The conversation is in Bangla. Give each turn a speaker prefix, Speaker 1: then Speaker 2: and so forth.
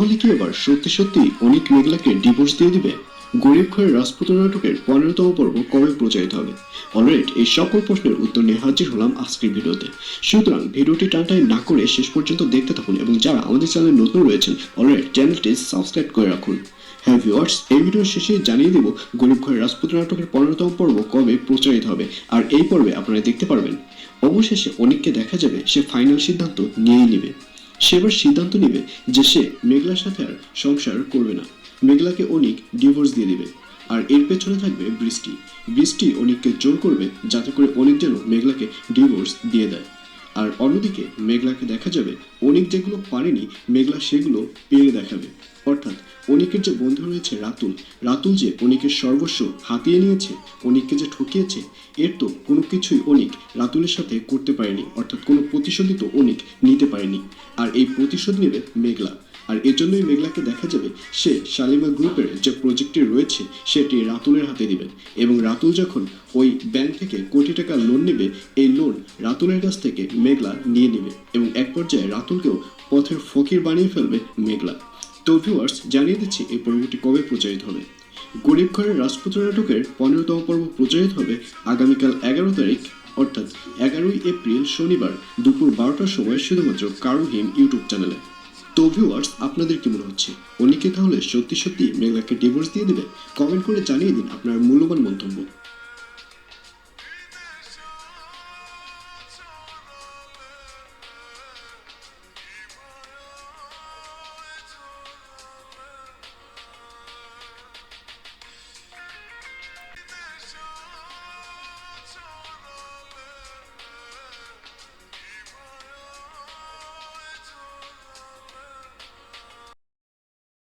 Speaker 1: তাহলে কি এবার সত্যি সত্যি অনিক মেঘলাকে ডিভোর্স দিয়ে দিবে? গরিব ঘরের রাজপুত্র নাটকের 15তম পর্ব কবে প্রচারিত হবে? অলরাইট, এই সকল প্রশ্নের উত্তর নিয়ে হাজির হলাম আজকের ভিডিওতে। সুতরাং ভিডিওটি টানটাই না করে শেষ পর্যন্ত দেখতে থাকুন এবং যারা আমাদের চ্যানেলে নতুন রয়েছেন অলরাইট চ্যানেলটি সাবস্ক্রাইব করে রাখুন। হ্যাঁ ভিউয়ার্স, এই ভিডিওর শেষে জানিয়ে দেব গরিব ঘরের রাজপুত্র নাটকের 15তম পর্ব কবে প্রচারিত হবে। আর এই পর্বে আপনারা দেখতে পারবেন অবশেষে অনিককে দেখা যাবে সে ফাইনাল সিদ্ধান্ত নিয়েই নেবে। সে এবার সিদ্ধান্ত নেবে যে সে মেঘলার সাথে আর সংসার করবে না, মেঘলাকে অনিক ডিভোর্স দিয়ে দিবে। আর এর পেছনে থাকবে বৃষ্টি। বৃষ্টি অনিককে জোর করবে যাতে করে অনিক যেন মেঘলাকে ডিভোর্স দিয়ে দেয়। আর অন্যদিকে মেঘলাকে দেখা যাবে অনিক যেগুলো পারেনি মেঘলা সেগুলো পেরে দেখাবে। অর্থাৎ অনিকের যে বন্ধু রয়েছে রাতুল, রাতুল যে অনিকের সর্বস্ব হাতিয়ে নিয়েছে, অনিককে যে ঠকিয়েছে, এর তো কোনো কিছুই অনিক রাতুলের সাথে করতে পারেনি। অর্থাৎ কোনো প্রতিশোধই তো অনিক নিতে পারেনি। আর এই প্রতিশোধ নেবে মেঘলা। আর এজন্যই মেঘলাকে দেখা যাবে সে শালিমা গ্রুপের যে প্রজেক্টটি রয়েছে সেটি রাতুলের হাতে দিবেন। এবং রাতুল যখন ওই ব্যাংক থেকে কোটি টাকা লোন নেবে, এই লোন রাতুলের কাছ থেকে মেঘলা নিয়ে নেবে এবং এক পর্যায়ে রাতুলকেও পথের ফকির বানিয়ে ফেলবে মেঘলা। তো ভিউয়ার্স, জানিয়ে দিচ্ছি এই পর্বটি কবে প্রচারিত হবে। গরিব ঘরের রাজপুত্র নাটকের 15তম পর্ব প্রচারিত হবে আগামীকাল 11 তারিখ, অর্থাৎ 11ই এপ্রিল শনিবার দুপুর 12টার সময় শুধুমাত্র কারো হিম ইউটিউব চ্যানেলে। তো ভিউয়ার্স, আপনাদের কি মনে হচ্ছে অনিকে তাহলে সত্যি সত্যি মেঘলাকে ডিভোর্স দিয়ে দেবে? কমেন্ট করে জানিয়ে দিন আপনার মূল্যবান মন্তব্য।